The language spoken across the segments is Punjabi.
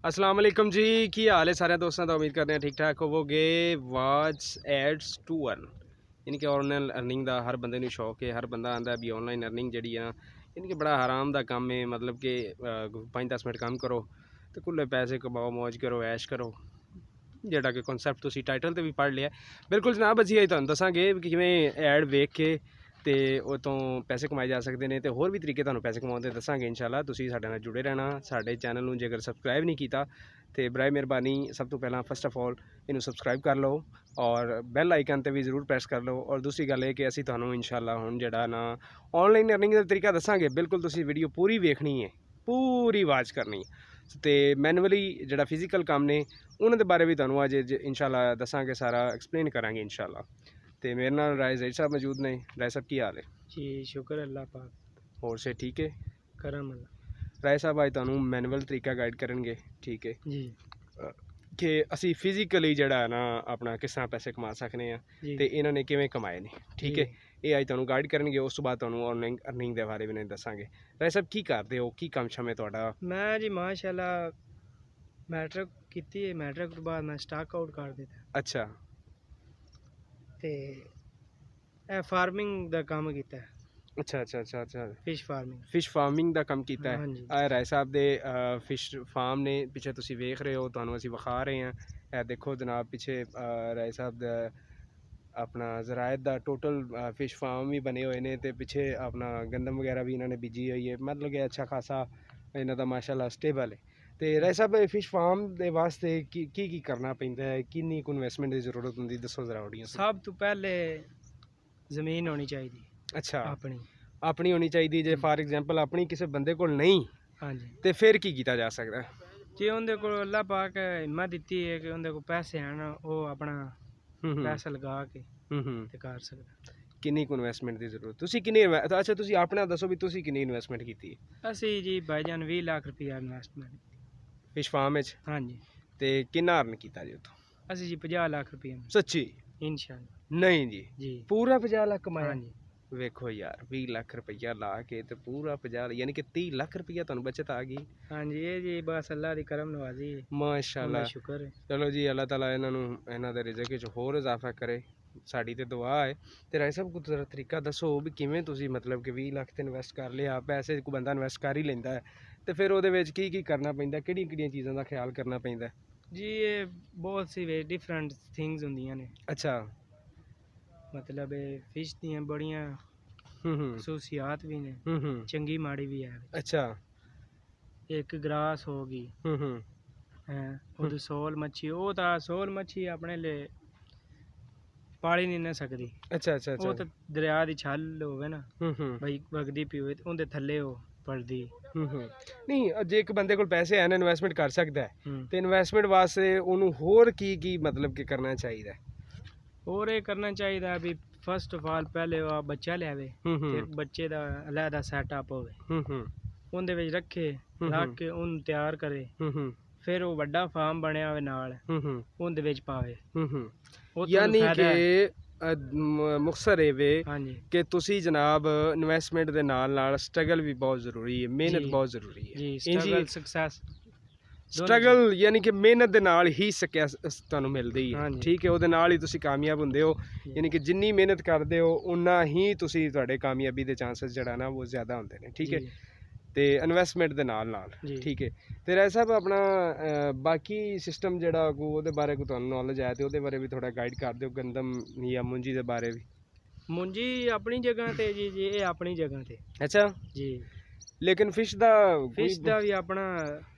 अस्सलाम वालेकुम जी, की हाल है सारे दोस्तों का। उम्मीद करते हैं ठीक ठाक होवोगे। वाच एड्स टू अर्न यानी कि ऑनलाइन अर्निंग का हर बंदे नूं शौक है। हर बंदा आंदा भी ऑनलाइन अर्निंग जी है यानी कि बड़ा आराम का काम है। मतलब कि 5-10 मिनट काम करो तो खुले पैसे कमाओ, मौज करो, ऐश करो। ਜਿਹੜਾ कि कॉन्सैप्ट तुसी टाइटल ਤੇ भी पढ़ लिया बिल्कुल जनाब। ਅਸੀਂ ਅੱਜ ਤੁਹਾਨੂੰ ਦੱਸਾਂਗੇ ਕਿ ਕਿਵੇਂ ਐਡ ਵੇਖ ਕੇ ਤੇ ਉਹ ਤੋਂ ਪੈਸੇ ਕਮਾਏ ਜਾ ਸਕਦੇ ਨੇ ਤੇ ਹੋਰ ਵੀ ਤਰੀਕੇ ਤੁਹਾਨੂੰ ਪੈਸੇ ਕਮਾਉਣ ਦੇ ਦੱਸਾਂਗੇ ਇਨਸ਼ਾਅੱਲਾ। ਤੁਸੀਂ ਸਾਡੇ ਨਾਲ ਜੁੜੇ ਰਹਿਣਾ। ਸਾਡੇ ਚੈਨਲ ਨੂੰ ਜੇਕਰ ਸਬਸਕ੍ਰਾਈਬ ਨਹੀਂ ਕੀਤਾ ਤੇ ਬਰਾਏ ਮਿਹਰਬਾਨੀ ਸਭ ਤੋਂ ਪਹਿਲਾਂ ਫਸਟ ਆਫ ਆਲ ਇਹਨੂੰ ਸਬਸਕ੍ਰਾਈਬ ਕਰ ਲਓ ਔਰ ਬੈਲ ਆਈਕਨ ਤੇ ਵੀ ਜ਼ਰੂਰ ਪ੍ਰੈਸ ਕਰ ਲਓ। ਔਰ ਦੂਸਰੀ ਗੱਲ ਇਹ ਕਿ ਅਸੀਂ ਤੁਹਾਨੂੰ ਇਨਸ਼ਾਅੱਲਾ ਹੁਣ ਜਿਹੜਾ ਨਾ ਆਨਲਾਈਨ ਅਰਨਿੰਗ ਦਾ ਤਰੀਕਾ ਦੱਸਾਂਗੇ। ਬਿਲਕੁਲ ਤੁਸੀਂ ਵੀਡੀਓ ਪੂਰੀ ਵੇਖਣੀ ਹੈ, ਪੂਰੀ ਵਾਚ ਕਰਨੀ ਤੇ ਮੈਨੂਅਲੀ ਜਿਹੜਾ ਫਿਜ਼ੀਕਲ ਕੰਮ ਨੇ ਉਹਨਾਂ ਦੇ ਬਾਰੇ ਵੀ ਤੁਹਾਨੂੰ ਅੱਜ ਇਨਸ਼ਾਅੱਲਾ ਦੱਸਾਂਗੇ, ਸਾਰਾ ਐਕਸਪਲੇਨ ਕਰਾਂਗੇ ਇਨਸ਼ਾਅੱਲਾ। ਤੇ ਮੇਰੇ ਨਾਲ ਰਾਏ ਜ਼ੈਦ ਸਾਹਿਬ ਮੌਜੂਦ ਨੇ। ਰਾਏ ਸਾਹਿਬ ਕੀ ਹਾਲ ਹੈ? जी शुक्र अल्लाह पाक ਹੋਰ ਸੇ ਠੀਕ ਹੈ? करम अल्लाह ਰਾਏ ਸਾਹਿਬ ਅੱਜ ਤੁਹਾਨੂੰ ਮੈਨੂਅਲ ਤਰੀਕਾ ਗਾਈਡ ਕਰਨਗੇ, ਠੀਕ ਹੈ, जी ਕਿ ਅਸੀਂ ਫਿਜ਼ੀਕਲੀ ਜਿਹੜਾ ਨਾ ਆਪਣਾ ਕਿਸ ਤਰ੍ਹਾਂ ਪੈਸੇ ਕਮਾ ਸਕਦੇ ਆ जी ਤੇ ਇਹਨਾਂ ਨੇ ਕਿਵੇਂ ਕਮਾਏ ਨੇ, ਠੀਕ ਹੈ। ਇਹ ਅੱਜ ਤੁਹਾਨੂੰ ਗਾਈਡ ਕਰਨਗੇ। ਉਸ ਤੋਂ ਬਾਅਦ ਤੁਹਾਨੂੰ ਆਨਲਾਈਨ ਅਰਨਿੰਗ ਦੇ ਬਾਰੇ ਵੀ ਦੱਸਾਂਗੇ। ਰਾਏ ਸਾਹਿਬ ਕੀ ਕਰਦੇ ਹੋ, ਕੀ ਕੰਮ ਸ਼ਮ ਹੈ ਤੁਹਾਡਾ? मैं जी माशाल्लाह मैट्रिक की है। मैट्रिक तो बाद मैं स्टॉक आउट कर दिता ਅੱਛਾ ते ए फार्मिंग दा काम कीता है, ਅੱਛਾ ਅੱਛਾ ਅੱਛਾ ਅੱਛਾ फिश फार्मिंग। ਫਿਸ਼ ਫਾਰਮਿੰਗ ਦਾ ਕੰਮ ਕੀਤਾ ਹੈ। हाँ जी ਇਹ ਰਾਏ ਸਾਹਿਬ ਦੇ ਫਿਸ਼ ਫਾਰਮ ਨੇ, ਪਿੱਛੇ ਤੁਸੀਂ ਵੇਖ ਰਹੇ ਹੋ, ਤੁਹਾਨੂੰ ਅਸੀਂ ਵਿਖਾ ਰਹੇ ਹਾਂ। ਇਹ ਦੇਖੋ ਜਨਾਬ, ਪਿੱਛੇ ਰਾਏ ਸਾਹਿਬ ਦਾ ਆਪਣਾ ਜ਼ਰਾਇਤ ਦਾ ਟੋਟਲ ਫਿਸ਼ ਫਾਰਮ ਵੀ ਬਣੇ ਹੋਏ ਨੇ ਤੇ ਪਿੱਛੇ ਆਪਣਾ ਗੰਦਮ ਵਗੈਰਾ ਵੀ ਇਹਨਾਂ ਨੇ ਬੀਜੀ ਹੋਈ ਹੈ। ਮਤਲਬ ਕਿ ਅੱਛਾ ਖਾਸਾ ਇਹਨਾਂ ਦਾ ਮਾਸ਼ਾਅੱਲਾ ਸਟੇਬਲ ਹੈ। ਤੇ ਰਾਏ ਸਾਹਿਬ ਫਿਸ਼ ਫਾਰਮ ਦੇ ਵਾਸਤੇ ਕੀ ਕੀ ਕਰਨਾ ਪੈਂਦਾ ਹੈ, ਕਿੰਨੀ ਕੁ ਇਨਵੈਸਟਮੈਂਟ ਦੀ ਜ਼ਰੂਰਤ ਹੁੰਦੀ, ਦੱਸੋ ਜ਼ਰਾ ਆਡੀਅנס। सब तो पहले ज़मीन होनी चाहिए ਅੱਛਾ, अपनी। ਆਪਣੀ ਹੋਣੀ ਚਾਹੀਦੀ। ਜੇ ਫਾਰ ਐਗਜ਼ਾਮਪਲ ਆਪਣੀ ਕਿਸੇ ਬੰਦੇ ਕੋਲ ਨਹੀਂ हाँ जी ਤੇ ਫਿਰ ਕੀ ਕੀਤਾ ਜਾ ਸਕਦਾ? जे उनके को अल्लाह पाक हिम्मत दी है कि उनके को पैसे हैं ना, वो अपना पैसा लगा के ते कर सकदा। ਕਿੰਨੀ ਕੁ ਇਨਵੈਸਟਮੈਂਟ ਦੀ ਜ਼ਰੂਰਤ? ਤੁਸੀਂ ਕਿੰਨੀ ਅੱਛਾ ਤੁਸੀਂ ਆਪਣਾ ਦੱਸੋ ਵੀ ਤੁਸੀਂ ਕਿੰਨੀ ਇਨਵੈਸਟਮੈਂਟ ਕੀਤੀ ਹੈ असी जी भाईजान 20 लाख रुपया इन्वेस्टमेंट। ਫਿਸ਼ ਫਾਰਮ ਵਿੱਚ हाँ जी ਤੇ ਕਿੰਨਾ ਅਰਨ ਕੀਤਾ ਜੀ ਉੱਥੋਂ? असी जी 50 लाख रुपया ਸੱਚੀ? इंशाल्लाह ਨਹੀਂ ਜੀ, जी। ਪੂਰਾ 50 ਲੱਖ ਕਮਾਇਆ? हाँ जी ਵੇਖੋ ਯਾਰ, 20 ਲੱਖ ਰੁਪਈਆ ਲਾ ਕੇ ਤੇ ਪੂਰਾ 50 ਯਾਨੀ ਕਿ 30 ਲੱਖ ਰੁਪਈਆ ਤੁਹਾਨੂੰ ਬਚਤ ਆ ਗਈ। हाँ जी ये जी बस अल्लाह दी करम नवाजी है, ਮਾਸ਼ਾਅੱਲਾ। उनका शुक्र है। ਚਲੋ ਜੀ, ਅੱਲਾਹ ਤਾਲਾ ਇਹਨਾਂ ਨੂੰ ਇਹਨਾਂ ਦੇ ਰਿਜ਼ਕ ਵਿੱਚ ਹੋਰ ਇਜ਼ਾਫਾ ਕਰੇ, ਸਾਡੀ ਤੇ ਦੁਆ ਹੈ। ਤੇ ਰਾਏ ਸਾਹਿਬ ਕੋਈ ਤਰੀਕਾ ਦੱਸੋ ਵੀ ਕਿਵੇਂ ਤੁਸੀਂ ਮਤਲਬ ਕਿ 20 ਲੱਖ ਤੇ ਇਨਵੈਸਟ ਕਰ ਲਿਆ, ਪੈਸੇ ਕੋਈ ਬੰਦਾ ਇਨਵੈਸਟ ਕਰ ਹੀ ਲੈਂਦਾ ਹੈ ਤੇ ਫਿਰ ਉਹਦੇ ਵਿੱਚ ਕੀ ਕੀ ਕਰਨਾ ਪੈਂਦਾ, ਕਿਹੜੀਆਂ ਕਿਹੜੀਆਂ ਚੀਜ਼ਾਂ ਦਾ ਖਿਆਲ ਕਰਨਾ ਪੈਂਦਾ? जी ये बहुत सी वे डिफरेंट थिंग्स होंदियां ने, ਅੱਛਾ। मतलब फिश दियां बड़ियां ਹੂੰ खसूसियात भी ने, ਹੂੰ चंगी माड़ी भी है। ਅੱਛਾ। एक ग्रास होगी ਹੂੰ है, ओदी सोल मच्छी, वो तो सोल मच्छी अपने लिए पाली नहीं ना सकदी। ਅੱਛਾ ਅੱਛਾ वो ਅੱਛਾ। तो दरिया दी छल होवे ना ਹੂੰ भाई, वगदी पी होवे ते उंदे थल्ले हो पड़दी। ਹੂੰ ਨਹੀਂ, ਜੇ ਇੱਕ ਬੰਦੇ ਕੋਲ ਪੈਸੇ ਹਨ, ਇਨਵੈਸਟਮੈਂਟ ਕਰ ਸਕਦਾ ਹੈ हम्म ਤੇ ਇਨਵੈਸਟਮੈਂਟ ਵਾਸਤੇ ਉਹਨੂੰ ਹੋਰ ਕੀ ਕੀ ਮਤਲਬ ਕਿ ਕਰਨਾ ਚਾਹੀਦਾ ਹੈ? और ये करना चाहिए भी फर्स्ट ऑफ ऑल पहले वो बच्चा लियावे ਹੂੰ ते ਹੂੰ एक बच्चे दा अलहदा सैटअप होवे, ਹੂੰ ਹੂੰ ਉਹਦੇ ਵਿੱਚ ਰੱਖੇ, ਹੂੰ ਰੱਖ ਕੇ ਉਹਨੂੰ ਤਿਆਰ ਕਰੇ, ਹੂੰ ਹੂੰ ਫਿਰ ਉਹ ਵੱਡਾ ਫਾਰਮ ਬਣਿਆ ਹੋਵੇ ਨਾਲ ਹੂੰ ਉਹਦੇ ਵਿੱਚ ਪਾਵੇ। ਹੂੰ ਉਹ ਤੋਂ ਯਾਨੀ ਫਾਇਦਾ ਹੈ। ਕਿ ਮੁਖਸਰ ਇਹ ਵੇ ਹਾਂਜੀ ਕਿ ਤੁਸੀਂ ਜਨਾਬ ਇਨਵੈਸਟਮੈਂਟ ਦੇ ਨਾਲ ਨਾਲ ਸਟਰਗਲ ਵੀ ਬਹੁਤ ਜ਼ਰੂਰੀ ਹੈ, ਮਿਹਨਤ ਜੀ। ਬਹੁਤ ਜ਼ਰੂਰੀ ਹੈ। ਜੀ, ਇੰਜੀ ਸਟਰਗਲ ਸਕਸੈਸ ਸਟਰਗਲ ਯਾਨੀ ਕਿ ਮਿਹਨਤ ਦੇ ਨਾਲ ਹੀ ਤੁਹਾਨੂੰ ਮਿਲਦੀ ਹੈ, ਹਾਂਜੀ। ਠੀਕ ਹੈ। ਉਹਦੇ ਨਾਲ ਹੀ ਤੁਸੀਂ ਕਾਮਯਾਬ ਹੁੰਦੇ ਹੋ। ਯਾਨੀ ਕਿ ਜਿੰਨੀ ਮਿਹਨਤ ਕਰਦੇ ਹੋ ਉਨਾ ਹੀ ਤੁਸੀਂ ਤੁਹਾਡੇ ਕਾਮਯਾਬੀ ਦੇ ਚਾਂਸਸ ਜਿਹੜਾ ਨਾ ਉਹ ਜ਼ਿਆਦਾ ਹੁੰਦੇ ਨੇ, ਠੀਕ ਹੈ। ਤੇ ਇਨਵੈਸਟਮੈਂਟ ਦੇ ਨਾਲ ਨਾਲ, ਜੀ। ਠੀਕ ਹੈ। ਤੇ ਰਾਏ ਸਾਹਿਬ ਆਪਣਾ ਬਾਕੀ ਸਿਸਟਮ ਜਿਹੜਾ ਕੋ ਉਹਦੇ ਬਾਰੇ ਕੋਈ ਤੁਹਾਨੂੰ ਨੌਲੇਜ ਹੈ ਤੇ ਉਹਦੇ ਬਾਰੇ ਵੀ ਥੋੜਾ ਗਾਈਡ ਕਰ ਦਿਓ, ਗੰਦਮ ਜਾਂ ਮੁੰਜੀ ਦੇ ਬਾਰੇ ਵੀ। मुंजी अपनी जगह ते जी, जी ये अपनी जगह ते ਅੱਛਾ। जी। ਲੇਕਿਨ ਫਿਸ਼ ਦਾ फिश दा भी अपना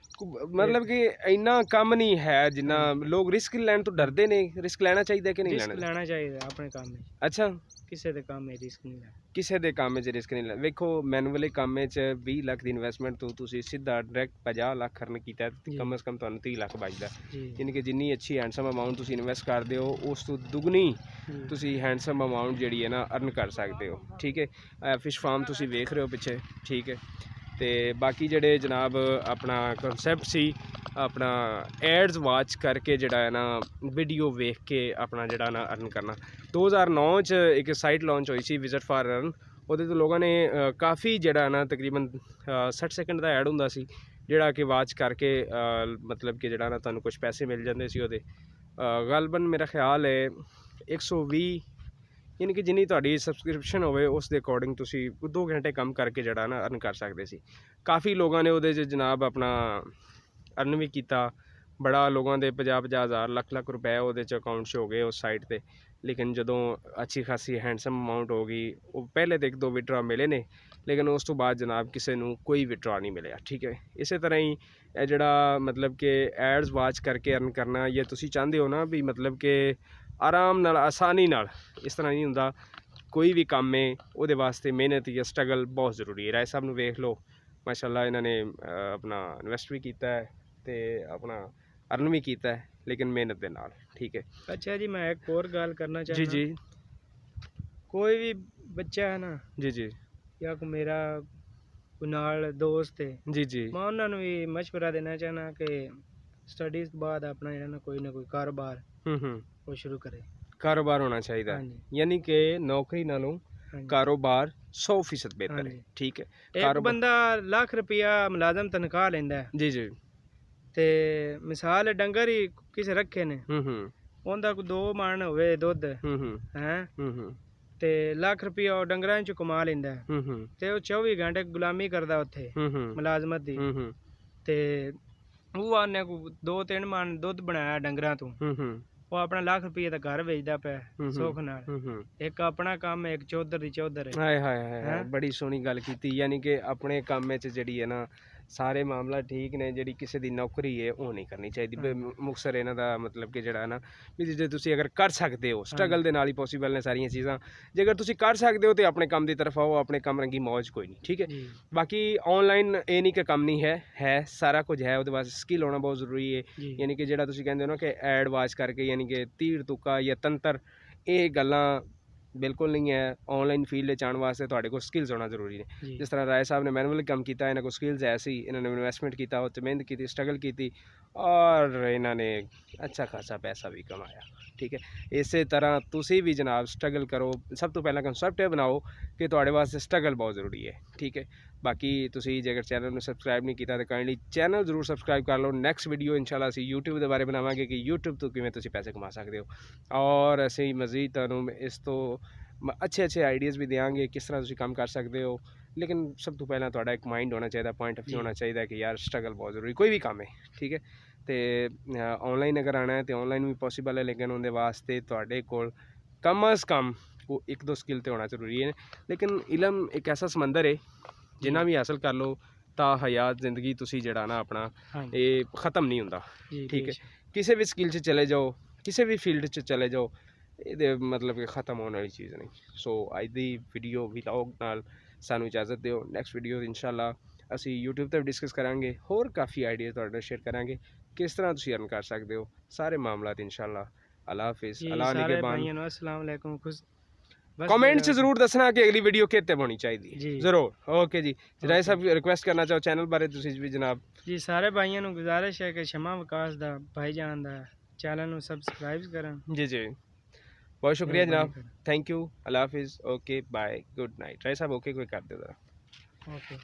ਮਤਲਬ ਕਿ ਇੰਨਾ ਕੰਮ ਨਹੀਂ ਹੈ ਜਿੰਨਾ ਲੋਕ ਰਿਸਕ ਲੈਣ ਤੋਂ ਡਰਦੇ ਨੇ। ਰਿਸਕ ਲੈਣਾ ਚਾਹੀਦਾ ਕਿ ਨਹੀਂ रिस्क ਲੈਣਾ? लेना चाहिए अपने काम में, ਅੱਛਾ, किसी दे काम में रिस्क नहीं लेना। ਕਿਸੇ ਦੇ ਕੰਮ 'ਚ ਰਿਸਕ ਨਹੀਂ ਲੈਣਾ। ਵੇਖੋ ਮੈਨੂਅਲੀ ਕੰਮ 'ਚ 20 ਲੱਖ ਦੀ ਇਨਵੈਸਟਮੈਂਟ ਤੋਂ ਤੁਸੀਂ ਸਿੱਧਾ ਡਾਇਰੈਕਟ 50 ਲੱਖ ਰਨ ਕੀਤਾ ਤੇ ਜੀ। ਕਮ ਸੇ ਕਮ ਤੁਹਾਨੂੰ 30 ਲੱਖ ਬਚਦਾ। जी ਯਾਨੀ ਕਿ ਜਿੰਨੀ ਅੱਛੀ ਹੈਂਡਸਮ ਅਮਾਊਂਟ ਤੁਸੀਂ ਇਨਵੈਸਟ ਕਰਦੇ ਹੋ ਉਸ ਤੋਂ ਦੁੱਗਣੀ जी ਤੁਸੀਂ ਹੈਂਡਸਮ ਅਮਾਊਂਟ ਜਿਹੜੀ ਹੈ ਨਾ ਅਰਨ ਕਰ ਸਕਦੇ ਹੋ, ਠੀਕ ਹੈ। ਫਿਸ਼ ਫਾਰਮ ਤੁਸੀਂ ਵੇਖ ਰਹੇ ਹੋ ਪਿੱਛੇ, ਠੀਕ ਹੈ। ਤੇ ਬਾਕੀ ਜਿਹੜੇ ਜਨਾਬ ਆਪਣਾ ਕਨਸੈਪਟ ਸੀ, ਆਪਣਾ ਐਡਸ ਵਾਚ ਕਰਕੇ ਜਿਹੜਾ ਹੈ ਨਾ ਵੀਡੀਓ ਵੇਖ ਕੇ ਆਪਣਾ ਜਿਹੜਾ ਨਾ ਅਰਨ ਕਰਨਾ। 2009 'ਚ ਇੱਕ ਸਾਈਟ ਲਾਂਚ ਹੋਈ ਸੀ, ਵਿਜ਼ਿਟ ਫਾਰ ਅਰਨ। ਉਹਦੇ ਤੋਂ ਲੋਕਾਂ ਨੇ ਕਾਫੀ ਜਿਹੜਾ ਨਾ ਤਕਰੀਬਨ 60 ਸੈਕਿੰਡ ਦਾ ਐਡ ਹੁੰਦਾ ਸੀ, ਜਿਹੜਾ ਕਿ ਵਾਚ ਕਰਕੇ ਮਤਲਬ ਕਿ ਜਿਹੜਾ ਨਾ ਤੁਹਾਨੂੰ ਕੁਝ ਪੈਸੇ ਮਿਲ ਜਾਂਦੇ ਸੀ ਉਹਦੇ। ਗਲਬਨ ਮੇਰਾ ਖਿਆਲ ਹੈ 120, ਯਾਨੀ ਕਿ ਜਿੰਨੀ ਤੁਹਾਡੀ ਸਬਸਕ੍ਰਿਪਸ਼ਨ ਹੋਵੇ ਉਸ ਦੇ ਅਕੋਰਡਿੰਗ ਤੁਸੀਂ 2 ਘੰਟੇ ਕੰਮ ਕਰਕੇ ਜਿਹੜਾ ਨਾ ਅਰਨ ਕਰ ਸਕਦੇ ਸੀ। ਕਾਫੀ ਲੋਕਾਂ ਨੇ ਉਹਦੇ 'ਚ ਜਨਾਬ ਆਪਣਾ ਅਰਨ ਵੀ ਕੀਤਾ। ਬੜਾ ਲੋਕਾਂ ਦੇ 50-50 ਹਜ਼ਾਰ ਲੱਖ ਰੁਪਏ ਉਹਦੇ 'ਚ ਅਕਾਊਂਟ 'ਚ ਹੋ ਗਏ ਉਸ ਸਾਈਟ 'ਤੇ। ਲੇਕਿਨ ਜਦੋਂ ਅੱਛੀ ਖਾਸੀ ਹੈਂਡਸਮ ਅਮਾਊਂਟ ਹੋ ਗਈ, ਉਹ ਪਹਿਲੇ ਤਾਂ 1-2 ਵਿਡਰਾ ਮਿਲੇ ਨੇ, ਲੇਕਿਨ ਉਸ ਤੋਂ ਬਾਅਦ ਜਨਾਬ ਕਿਸੇ ਨੂੰ ਕੋਈ ਵਿਡਰਾ ਨਹੀਂ ਮਿਲਿਆ। ਠੀਕ ਹੈ, ਇਸੇ ਤਰ੍ਹਾਂ ਹੀ ਇਹ ਜਿਹੜਾ ਮਤਲਬ ਕਿ ਐਡਸ ਵਾਚ ਕਰਕੇ ਅਰਨ ਕਰਨਾ, ਜਾਂ ਤੁਸੀਂ ਚਾਹੁੰਦੇ ਹੋ ਨਾ ਵੀ ਮਤਲਬ ਕਿ ਆਰਾਮ ਨਾਲ ਆਸਾਨੀ ਨਾਲ, ਇਸ ਤਰ੍ਹਾਂ ਨਹੀਂ ਹੁੰਦਾ। ਕੋਈ ਵੀ ਕੰਮ ਹੈ ਉਹਦੇ ਵਾਸਤੇ ਮਿਹਨਤ ਜਾਂ ਸਟਰਗਲ ਬਹੁਤ ਜ਼ਰੂਰੀ ਹੈ। ਰਾਏ ਸਾਹਿਬ ਨੂੰ ਵੇਖ ਲਓ, ਮਾਸ਼ਾਅੱਲਾ ਇਹਨਾਂ ਨੇ ਆਪਣਾ ਇਨਵੈਸਟ ਵੀ ਕੀਤਾ ਹੈ ਤੇ ਆਪਣਾ ਅਰਨ ਵੀ ਕੀਤਾ ਹੈ, ਲੇਕਿਨ ਮਿਹਨਤ ਦੇ ਨਾਲ। ਠੀਕ ਹੈ। ਅੱਛਾ ਜੀ, ਮੈਂ ਇੱਕ ਹੋਰ ਗੱਲ ਕਰਨਾ ਜੀ ਚਾਹੁੰਦਾ। ਜੀ ਕੋਈ ਵੀ ਬੱਚਾ ਹੈ ਨਾ, ਜੀ ਜੀ ਜਾਂ ਕੋਈ ਮੇਰਾ ਕੋਈ ਨਾਲ ਦੋਸਤ ਹੈ, ਜੀ ਜੀ ਮੈਂ ਉਹਨਾਂ ਨੂੰ ਵੀ ਮਸ਼ਵਰਾ ਦੇਣਾ ਚਾਹੁੰਦਾ ਕਿ ਸਟੱਡੀਜ਼ ਤੋਂ ਬਾਅਦ ਆਪਣਾ ਜਿਹੜਾ ਨਾ ਕੋਈ ਕਾਰੋਬਾਰ ਉਹ ਸ਼ੁਰੂ ਕਰੇ। ਕਾਰੋਬਾਰ ਹੋਣਾ ਚਾਹੀਦਾ, ਹਾਂਜੀ ਯਾਨੀ ਕਿ ਨੌਕਰੀ ਨਾਲੋਂ ਹਾਂਜੀ ਕਾਰੋਬਾਰ 100% ਬਿਹਤਰ ਹੈ। ਹਾਂਜੀ। ਠੀਕ ਹੈ। ਇੱਕ ਬੰਦਾ ਲੱਖ ਰੁਪਇਆ ਮੁਲਾਜ਼ਮ ਤਨਖਾਹ ਲੈਂਦਾ ਹੈ, ਜੀ ਜੀ ਤੇ ਮਿਸਾਲ ਡੰਗਰ ਹੀ ਕਿਸੇ ਰੱਖੇ ਨੇ, ਉਹਦਾ ਕੋਈ 2 ਮਣ ਹੋਵੇ ਦੁੱਧ ਹੈ, ਤੇ ਲੱਖ ਰੁਪਇਆ ਉਹ ਡੰਗਰਾਂ ਚ ਕਮਾ ਲੈਂਦਾ ਹੈ, ਤੇ ਉਹ 24 ਘੰਟੇ ਗੁਲਾਮੀ ਕਰਦਾ ਉੱਥੇ ਮੁਲਾਜ਼ਮਤ ਦੀ। ਤੇ ਉਹ ਆਨੇ ਕੋ 2-3 ਮਣ ਦੁੱਧ ਬਣਾਇਆ ਡੰਗਰਾਂ ਤੋਂ, ਉਹ ਆਪਣਾ ਲੱਖ ਰੁਪਏ ਦਾ ਘਰ ਵੇਚਦਾ ਪਿਆ ਸੁੱਖ ਨਾਲ। ਇੱਕ ਆਪਣਾ ਕੰਮ ਹੈ, ਇੱਕ ਚੌਧਰ ਦੀ ਚੌਧਰ ਹੈ। ਹਾਏ ਹਾਏ ਹਾਏ, ਬੜੀ ਸੋਹਣੀ ਗੱਲ ਕੀਤੀ। ਯਾਨੀ ਕਿ ਆਪਣੇ ਕੰਮ ਵਿੱਚ ਜਿਹੜੀ ਹੈ ਨਾ ਸਾਰੇ ਮਾਮਲਾ ਠੀਕ ਨੇ, ਜਿਹੜੀ ਕਿਸੇ ਦੀ ਨੌਕਰੀ ਹੈ ਉਹ ਨਹੀਂ ਕਰਨੀ ਚਾਹੀਦੀ। ਮੁਕਤਸਰ ਇਹਨਾਂ ਦਾ ਮਤਲਬ ਕਿ ਜਿਹੜਾ ਨਾ ਵੀ ਜੇ ਤੁਸੀਂ ਅਗਰ ਕਰ ਸਕਦੇ ਹੋ, ਸਟਰਗਲ ਦੇ ਨਾਲ ਹੀ ਪੋਸੀਬਲ ਨੇ ਸਾਰੀਆਂ ਚੀਜ਼ਾਂ। ਜੇਕਰ ਤੁਸੀਂ ਕਰ ਸਕਦੇ ਹੋ ਤੇ ਆਪਣੇ ਕੰਮ ਦੀ ਤਰਫ ਆਓ, ਆਪਣੇ ਕੰਮ ਰੰਗੀ ਮੌਜ ਕੋਈ ਨਹੀਂ। ਠੀਕ ਹੈ। ਬਾਕੀ ਆਨਲਾਈਨ ਇਹ ਨਹੀਂ ਕਿ ਕੰਮ ਨਹੀਂ ਹੈ ਸਾਰਾ ਕੁਝ ਹੈ, ਉਹਦੇ ਵਾਸਤੇ ਸਕਿੱਲ ਹੋਣਾ ਬਹੁਤ ਜ਼ਰੂਰੀ ਹੈ। ਯਾਨੀ ਕਿ ਜਿਹੜਾ ਤੁਸੀਂ ਕਹਿੰਦੇ ਹੋ ਨਾ ਕਿ ਐਡ ਵਾਚ ਕਰਕੇ, ਯਾਨੀ ਕਿ ਤੀਰ ਤੁੱਕਾ ਜਾਂ ਤੰਤਰ, ਇਹ ਗੱਲਾਂ ਬਿਲਕੁਲ ਨਹੀਂ ਹੈ। ਆਨਲਾਈਨ ਫੀਲਡ ਵਿੱਚ ਆਉਣ ਵਾਸਤੇ ਤੁਹਾਡੇ ਕੋਲ ਸਕਿੱਲਸ ਹੋਣਾ ਜ਼ਰੂਰੀ ਨੇ। ਜਿਸ ਤਰ੍ਹਾਂ ਰਾਏ ਸਾਹਿਬ ਨੇ ਮੈਨੂਅਲ ਕੰਮ ਕੀਤਾ, ਇਹਨਾਂ ਕੋਲ ਸਕਿੱਲਸ ਹੈ ਸੀ, ਇਹਨਾਂ ਨੇ ਇਨਵੈਸਟਮੈਂਟ ਕੀਤਾ, ਉਹ 'ਚ ਮਿਹਨਤ ਕੀਤੀ, ਸਟਰਗਲ ਕੀਤੀ, ਔਰ ਇਹਨਾਂ ਨੇ ਅੱਛਾ ਖਾਸਾ ਪੈਸਾ ਵੀ ਕਮਾਇਆ। ਠੀਕ ਹੈ। ਇਸੇ ਤਰ੍ਹਾਂ ਤੁਸੀਂ ਵੀ ਜਨਾਬ ਸਟਰਗਲ ਕਰੋ। ਸਭ ਤੋਂ ਪਹਿਲਾਂ ਕਨਸੈਪਟ ਇਹ ਬਣਾਓ ਕਿ ਤੁਹਾਡੇ ਵਾਸਤੇ ਸਟਰਗਲ ਬਹੁਤ ਜ਼ਰੂਰੀ ਹੈ। ਠੀਕ ਹੈ। ਬਾਕੀ ਤੁਸੀਂ ਜੇਕਰ ਚੈਨਲ ਨੂੰ ਸਬਸਕ੍ਰਾਈਬ ਨਹੀਂ ਕੀਤਾ ਤਾਂ ਕਾਈਂਡਲੀ ਚੈਨਲ ਜ਼ਰੂਰ ਸਬਸਕ੍ਰਾਈਬ ਕਰ ਲਓ। ਨੈਕਸਟ ਵੀਡੀਓ ਇਨਸ਼ਾਅੱਲਾ ਅਸੀਂ YouTube ਦੇ ਬਾਰੇ ਬਣਾਵਾਂਗੇ ਕਿ YouTube ਤੋਂ ਕਿਵੇਂ ਤੁਸੀਂ ਪੈਸੇ ਕਮਾ ਸਕਦੇ ਹੋ, ਔਰ ਅਸੀਂ ਮਜ਼ੀਦ ਤੁਹਾਨੂੰ ਇਸ ਤੋਂ ਅੱਛੇ ਆਈਡੀਆਜ਼ ਵੀ ਦੇਵਾਂਗੇ ਕਿਸ ਤਰ੍ਹਾਂ ਤੁਸੀਂ ਕੰਮ ਕਰ ਸਕਦੇ ਹੋ। ਲੇਕਿਨ ਸਭ ਤੋਂ ਪਹਿਲਾਂ ਤੁਹਾਡਾ ਇੱਕ ਮਾਈਂਡ ਹੋਣਾ ਚਾਹੀਦਾ, ਪੁਆਇੰਟ ਆਫ ਵਿਊ ਹੋਣਾ ਚਾਹੀਦਾ ਕਿ ਯਾਰ ਸਟਰਗਲ ਬਹੁਤ ਜ਼ਰੂਰੀ ਕੋਈ ਵੀ ਕੰਮ ਹੈ। ਠੀਕ ਹੈ। ਤੇ ਆਨਲਾਈਨ ਅਗਰ ਆਉਣਾ ਹੈ ਤੇ ਆਨਲਾਈਨ ਵੀ ਪੋਸੀਬਲ ਹੈ, ਲੇਕਿਨ ਉਹਦੇ ਵਾਸਤੇ ਤੁਹਾਡੇ ਕੋਲ ਕਮ ਅਜ਼ ਕਮ ਉਹ 1-2 ਸਕਿੱਲ ਤੇ ਹੋਣਾ ਜ਼ਰੂਰੀ ਹੈ। ਲੇਕਿਨ ਇਲਮ ਇੱਕ ਐਸਾ ਸਮੰਦਰ ਹੈ, ਜਿੰਨਾ ਵੀ ਹਾਸਲ ਕਰ ਲਓ ਤਾਂ ਹਯਾਤ ਜ਼ਿੰਦਗੀ ਤੁਸੀਂ ਜਿਹੜਾ ਨਾ ਆਪਣਾ ਇਹ ਖ਼ਤਮ ਨਹੀਂ ਹੁੰਦਾ। ਠੀਕ ਹੈ। ਕਿਸੇ ਵੀ ਸਕਿੱਲ 'ਚ ਚਲੇ ਜਾਓ, ਕਿਸੇ ਵੀ ਫੀਲਡ 'ਚ ਚਲੇ ਜਾਓ, ਇਹਦੇ ਮਤਲਬ ਕਿ ਖ਼ਤਮ ਹੋਣ ਵਾਲੀ ਚੀਜ਼ ਨਹੀਂ। ਸੋ ਅੱਜ ਦੀ ਵੀਡੀਓ ਵਲੌਗ ਨਾਲ ਸਾਨੂੰ ਇਜਾਜ਼ਤ ਦਿਓ। ਨੈਕਸਟ ਵੀਡੀਓ ਇਨਸ਼ਾਅੱਲਾ ਅਸੀਂ YouTube 'ਤੇ ਡਿਸਕਸ ਕਰਾਂਗੇ, ਹੋਰ ਕਾਫੀ ਆਈਡੀਆ ਤੁਹਾਡੇ ਨਾਲ ਸ਼ੇਅਰ ਕਰਾਂਗੇ ਕਿਸ ਤਰ੍ਹਾਂ ਤੁਸੀਂ ਅਰਨ ਕਰ ਸਕਦੇ ਹੋ ਸਾਰੇ ਮਾਮਲਾਤ ਇਨਸ਼ਾਅੱਲਾ। ਅੱਲਾ ਹਾਫਿਜ਼, ਅੱਲਾ ਨਿਗਹਬਾਨ। अस्सलाम वालेकुम। कमेंट से जरूर दसना कि अगली वीडियो कितने होनी चाहिए जरूर। ओके जी। राय साहब रिक्वेस्ट करना चाहो चैनल बारे तुसीं भी जनाब? जी सारे भाइयों को गुजारिश है कि शमा विकास दा भाईजान दा चैनल ਨੂੰ ਸਬਸਕ੍ਰਾਈਬ ਕਰਨ। जी जी, बहुत शुक्रिया जनाब, थैंक यू, अल्लाह हाफिज़, ओके बाय, गुड नाइट। राय साहब ओके कोई कर दे ज़रा। ओके।